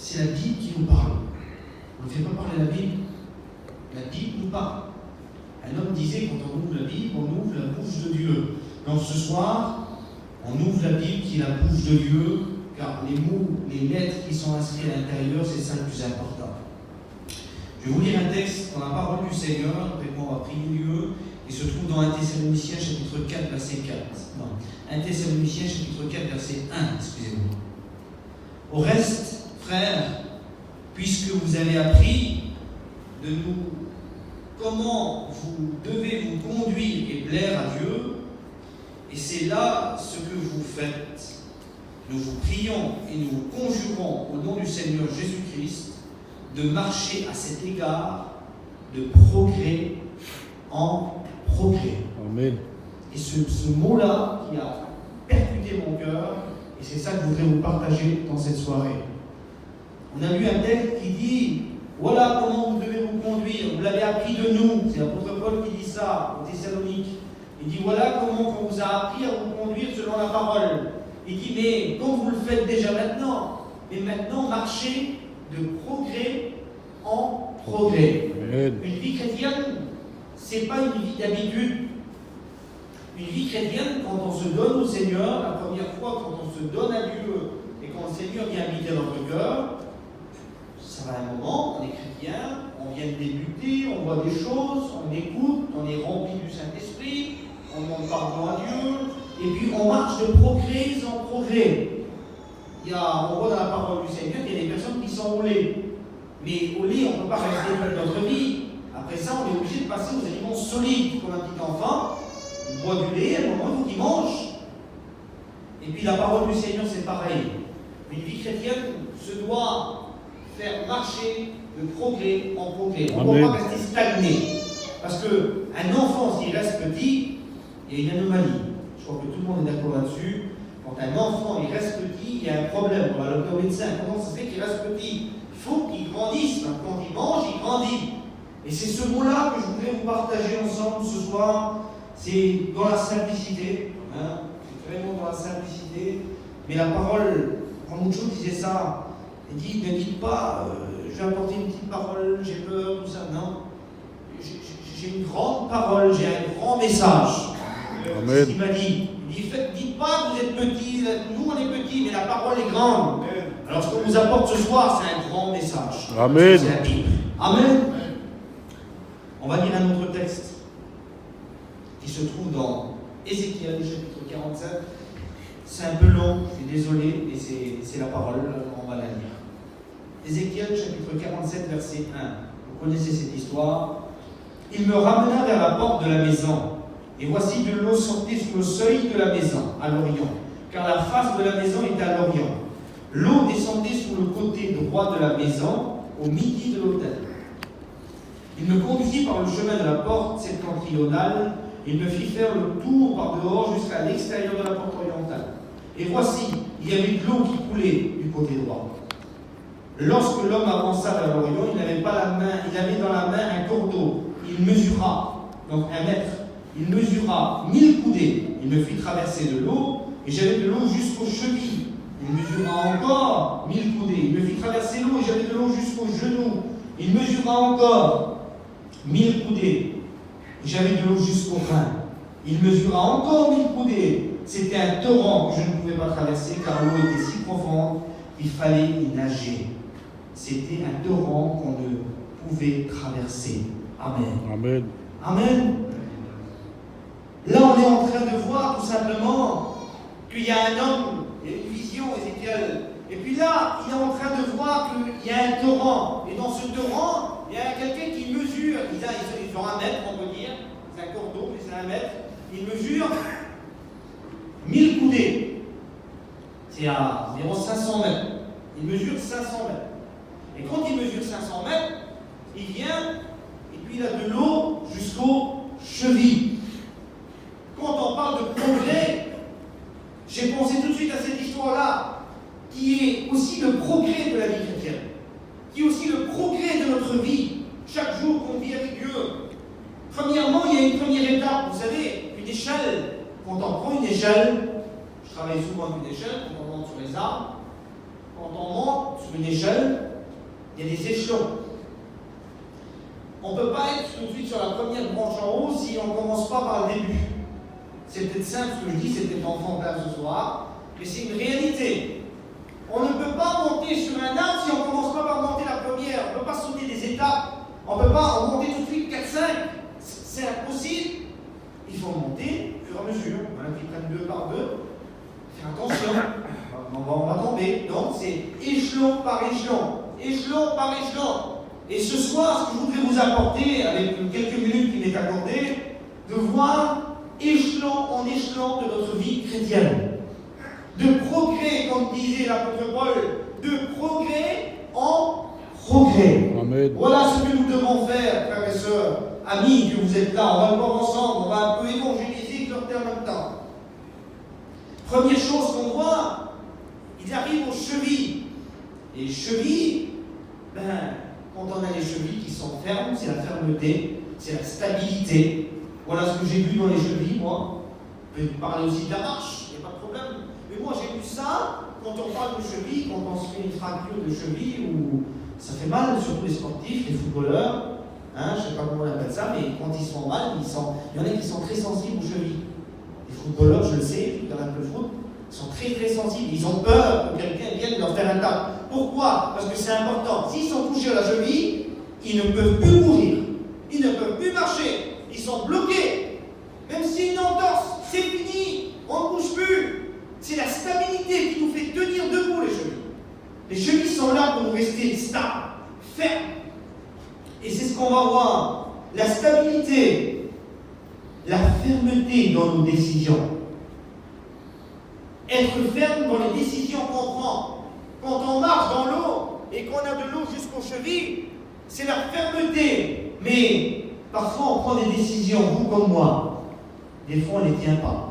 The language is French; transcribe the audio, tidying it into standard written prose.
c'est la Bible qui nous parle. On ne fait pas parler la Bible. La Bible nous parle. Un homme disait, quand on ouvre la Bible, on ouvre la bouche de Dieu. Donc ce soir, on ouvre la Bible qui est la bouche de Dieu, car les mots, les lettres qui sont inscrites à l'intérieur, c'est ça le plus important. Je vais vous lire un texte dans la parole du Seigneur, après on va prier Dieu, qui se trouve dans 1 Thessaloniciens chapitre 4, verset 4. Non, 1 Thessaloniciens chapitre 4, verset 1, excusez-moi. Au reste, frères, puisque vous avez appris de nous comment vous devez vous conduire et plaire à Dieu, et c'est là ce que vous faites. Nous vous prions et nous vous conjurons au nom du Seigneur Jésus-Christ de marcher à cet égard de progrès en progrès. Amen. Et ce mot-là qui a percuté mon cœur, et c'est ça que je voudrais vous partager dans cette soirée. On a lu un texte qui dit voilà comment vous devez vous conduire, vous l'avez appris de nous. C'est l'apôtre Paul qui dit ça aux Thessaloniques. Il dit voilà comment on vous a appris à vous conduire selon la parole. Il dit mais comme vous le faites déjà maintenant, mais maintenant marchez de progrès en progrès. Amen. Une vie chrétienne, c'est pas une vie d'habitude. Une vie chrétienne, quand on se donne au Seigneur, la première fois quand on se donne à Dieu et quand le Seigneur vient habiter dans notre cœur, ça va un moment, on est chrétien, on vient de débuter, on voit des choses, on écoute, on est rempli du Saint-Esprit, on demande pardon à Dieu, et puis on marche de progrès en progrès. On voit dans la parole du Seigneur qu'il y a des personnes qui sont au lait. Mais au lait, on ne peut pas rester toute notre vie. Après ça, on est obligé de passer aux aliments solides, comme un petit enfant. Il boit du lait, à un moment, il faut qu'il mange. Et puis la parole du Seigneur, c'est pareil. Une vie chrétienne se doit faire marcher de progrès en progrès. On ne peut pas rester stagné. Parce qu'un enfant, s'il reste petit, il y a une anomalie. Je crois que tout le monde est d'accord là-dessus. Quand un enfant il reste petit, il y a un problème. On va aller au médecin. Comment ça se fait qu'il reste petit? Il faut qu'il grandisse. Quand il mange, il grandit. Et c'est ce mot-là que je voudrais vous partager ensemble ce soir. C'est dans la simplicité. C'est vraiment dans la simplicité. Mais la parole, quand Moucho disait ça, il dit ne dites pas je vais apporter une petite parole, j'ai peur, tout ça. Non. J'ai une grande parole, j'ai un grand message. Amen. C'est ce qu'il m'a dit. Il dit dites pas que vous êtes petits, nous on est petits, mais la parole est grande. Alors ce qu'on nous apporte ce soir, c'est un grand message. Amen. C'est la Bible. Amen. On va lire un autre texte qui se trouve dans Ézéchiel chapitre 47. C'est un peu long, je suis désolé, mais c'est la parole, on va la lire. Ézéchiel chapitre 47 verset 1. Vous connaissez cette histoire. Il me ramena vers la porte de la maison. Et voici de l'eau sortait sous le seuil de la maison, à l'orient, car la face de la maison était à l'orient. L'eau descendait sur le côté droit de la maison, au midi de l'autel. Il me conduisit par le chemin de la porte septentrionale, et me fit faire le tour par dehors jusqu'à l'extérieur de la porte orientale. Et voici, il y avait de l'eau qui coulait du côté droit. Lorsque l'homme avança vers l'orient, il avait dans la main un cordeau. Il mesura, donc 1 mètre. Il mesura 1000 coudées. Il me fit traverser de l'eau, et j'avais de l'eau jusqu'aux chevilles. Il mesura encore 1000 coudées. Il me fit traverser l'eau, et j'avais de l'eau jusqu'aux genoux. Il mesura encore 1000 coudées. Et j'avais de l'eau jusqu'aux reins. Il mesura encore 1000 coudées. C'était un torrent que je ne pouvais pas traverser, car l'eau était si profonde qu'il fallait y nager. C'était un torrent qu'on ne pouvait traverser. Amen. Amen. Amen. Là, on est en train de voir tout simplement qu'il y a un homme, il y a une vision, Ézéchiel. Et puis là, il est en train de voir qu'il y a un torrent. Et dans ce torrent, il y a quelqu'un qui mesure. Ils ont 1 mètre, on peut dire. C'est un cordeau, mais c'est 1 mètre. Il mesure 1000 coudées. C'est à environ 500 mètres. Il mesure 500 mètres. Et quand il mesure 500 mètres, il vient, et puis il a de l'eau jusqu'aux chevilles. Quand on parle de progrès, j'ai pensé tout de suite à cette histoire-là, qui est aussi le progrès de la vie chrétienne, qui est aussi le progrès de notre vie, chaque jour qu'on vit avec Dieu. Premièrement, il y a une première étape, vous savez, une échelle. Quand on prend une échelle, je travaille souvent avec une échelle, quand on monte sur les arbres, quand on monte sur une échelle, il y a des échelons. On ne peut pas être tout de suite sur la première branche en haut si on ne commence pas par le début. C'est peut-être simple ce que je dis, c'est peut-être enfantin ce soir, mais c'est une réalité. On ne peut pas monter sur un arbre si on ne commence pas par monter la première. On ne peut pas sauter des étapes. On ne peut pas en monter tout de suite 4-5. C'est impossible. Il faut monter au fur et à mesure. Il y en a qui prennent 2 par 2. Faire attention. On va tomber. Donc c'est échelon par échelon. Échelon par échelon. Et ce soir, ce que je voudrais vous apporter, avec quelques minutes qui m'est accordé, de voir échelon en échelon de notre vie chrétienne. De progrès, comme disait l'apôtre Paul, de progrès en progrès. Amen. Voilà ce que nous devons faire, frères et sœurs, amis, que vous êtes là. On va le voir ensemble, on va un peu évangéliser et en même temps. Première chose qu'on voit, ils arrivent aux chevilles. Et les chevilles, quand on a les chevilles qui sont fermes, c'est la fermeté, c'est la stabilité. Voilà ce que j'ai vu dans les chevilles, moi. Je vais vous parler aussi de la marche, il n'y a pas de problème. Mais moi, j'ai vu ça quand on parle de cheville, quand on se fait une fracture de cheville, où ça fait mal, surtout les sportifs, les footballeurs. Je ne sais pas comment on appelle ça, mais quand ils se font mal, il y en a qui sont très sensibles aux chevilles. Les footballeurs, je le sais, je regarde un peu le foot, ils sont très très sensibles. Ils ont peur que quelqu'un vienne leur faire un tacle. Pourquoi? Parce que c'est important. S'ils sont touchés à la cheville, ils ne peuvent plus courir, ils ne peuvent plus marcher, ils sont bloqués. Même s'il y a une entorse, c'est fini, on ne bouge plus. C'est la stabilité qui nous fait tenir debout, les chevilles. Les chevilles sont là pour nous rester stables, fermes. Et c'est ce qu'on va voir. La stabilité, la fermeté dans nos décisions. Être ferme dans les décisions qu'on prend. Quand on marche dans l'eau et qu'on a de l'eau jusqu'aux chevilles, c'est la fermeté. Mais parfois on prend des décisions, vous comme moi. Des fois on ne les tient pas.